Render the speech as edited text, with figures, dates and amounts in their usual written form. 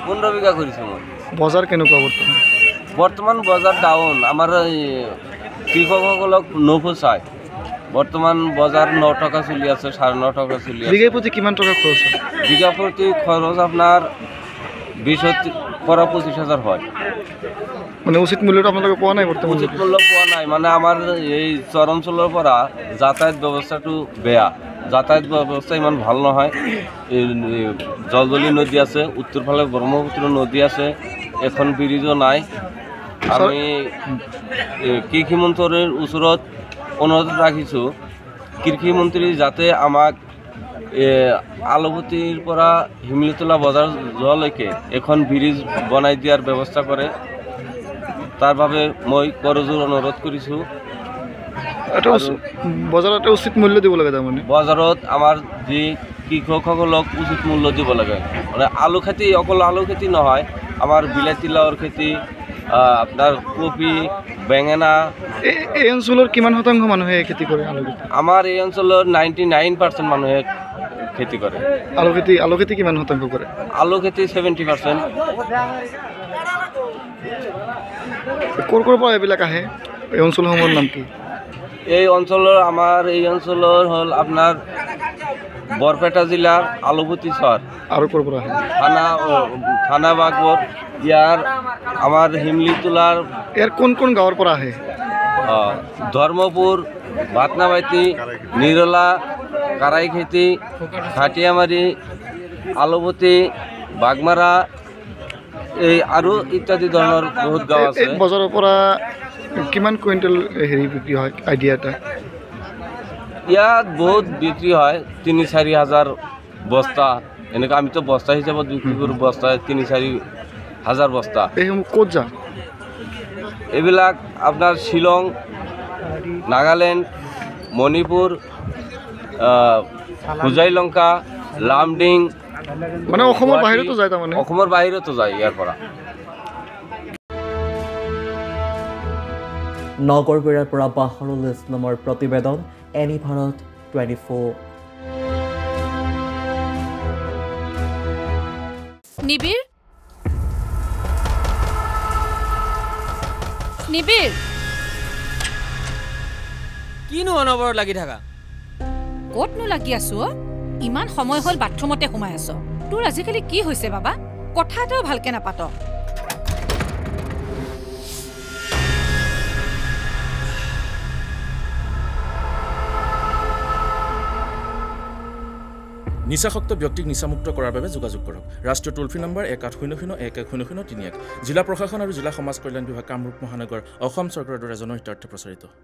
15 বিঘা কৰেছি মই। বজাৰ কেনেকুৱা বৰ্তমান? বর্তমান বজার ডাউন আমার কৃষকসকলক নোপোচায়। বর্তমান বজার 9 টাকা চলি আছে, 9.5 টাকা চলি আছে। বিঘা প্ৰতি কিমান টকা খৰচ হয়? বিঘা প্ৰতি খৰচ আপনাৰ 20,000-25,000 হয়। মানে উচিত মূল্যটো আপোনালোকে পোৱা নাই বৰ্তমান? উচিত মূল্য পোৱা নাই, মানে আমাৰ এই চৰ অঞ্চলেৰ পৰা যাতায়াত ব্যবস্থাটো বেয়া। যাতায়াত ব্যবস্থা ইমান ভাল নহয়। জলজলি নদী আছে, উত্তৰ ফালে ব্ৰহ্মপুত্ৰ নদী আছে, এখন ব্ৰিজও নাই। আমি কৃষিমন্ত্ৰীৰ ওচৰত অনুৰোধ ৰাখিছোঁ, কৃষিমন্ত্ৰী যাতে আমাক আলুগুটিৰ পৰা শিমলুতলা বজাৰ যোৱালৈকে এখন ব্ৰিজ বনাই দিয়াৰ ব্যৱস্থা কৰে। তাৰ বাবে মই কৰজোৰ অনুৰোধ কৰিছোঁ। বজাৰত উচিত মূল্য দিব লাগে, তাৰমানে বজাৰত আমাৰ যি কৃষকসকলক উচিত মূল্য দিব লাগে। মানে আলু খেতি, অকল আলু খেতি নহয়, আমাৰ বিলাতী লাওৰ খেতি, আপোনাৰ কবি, বেঙেনা। এই অঞ্চলৰ কিমান শতাংশ মানুহে খেতি কৰে আলু খেতি? আমাৰ এই অঞ্চলৰ 99% মানুহে খেতি কৰে। আলু খেতি কিমান শতাংশ কৰে? আলু খেতি 70%। ক'ৰ পৰা এইবিলাক আহে? এই অঞ্চলসমূহৰ নাম কি? এই অঞ্চলৰ হ'ল আপোনাৰ বৰপেটা জিলাৰ আলুগুটি চৰ। আৰু ক'ৰ পৰা আহে? থানা বাগবৰ। ইয়াৰ আমাৰ শিমলুতলাৰ ইয়াৰ কোন গাঁৱৰ পৰা আহে? ধৰ্মপুৰ, ভাতনাবাটি, নিৰলা, কাৰাইখেতি, ঘাটিয়ামাৰি, আলুগুটি, বাগমাৰা, এই আৰু ইত্যাদি ধৰণৰ বহুত গাঁও আছে। বজাৰৰ পৰা কিমান কুইণ্টেল বিক্ৰী হয় আইডিয়া এটা? ইয়াত বহুত বিক্ৰী হয়, 3-4 হাজাৰ বস্তা এনেকৈ। আমিতো বস্তা হিচাপত বিক্ৰী কৰোঁ, বস্তা 3-4 হাজাৰ বস্তা। এইসমূহ ক'ত যায়? এইবিলাক আপোনাৰ শ্বিলং, নাগালেণ্ড, মণিপুৰ, হোজাইলংকা, লামডিং, মানে অসমৰ বাহিৰতো যায়। তাৰমানে অসমৰ বাহিৰতো যায় ইয়াৰ পৰা। নগৰগুৰিৰ পৰা বাহৰুল ইছলামৰ প্ৰতিবেদন, এনি ভাৰত 24। নিবিৰ, নিবিৰ, কিনো অনবৰত লাগি থাকা? ক'তনো লাগি আছো? ইমান সময় হ'ল বাথৰুমতে সোমাই আছ। তোৰ আজিকালি কি হৈছে বাবা? কথা এটাও ভালকে নাপাত। নিচাসক্ত ব্যক্তিক নিচামুক্ত কৰাৰ বাবে যোগাযোগ কৰক। ৰাষ্ট্ৰীয় টোল ফ্ৰী নম্বৰ 1800-1100-31। জিলা প্ৰশাসন আৰু জিলা সমাজ কল্যাণ বিভাগ, কামৰূপ মহানগৰ, অসম চৰকাৰৰ দ্বাৰা জনহিতাৰ্থে প্ৰচাৰিত।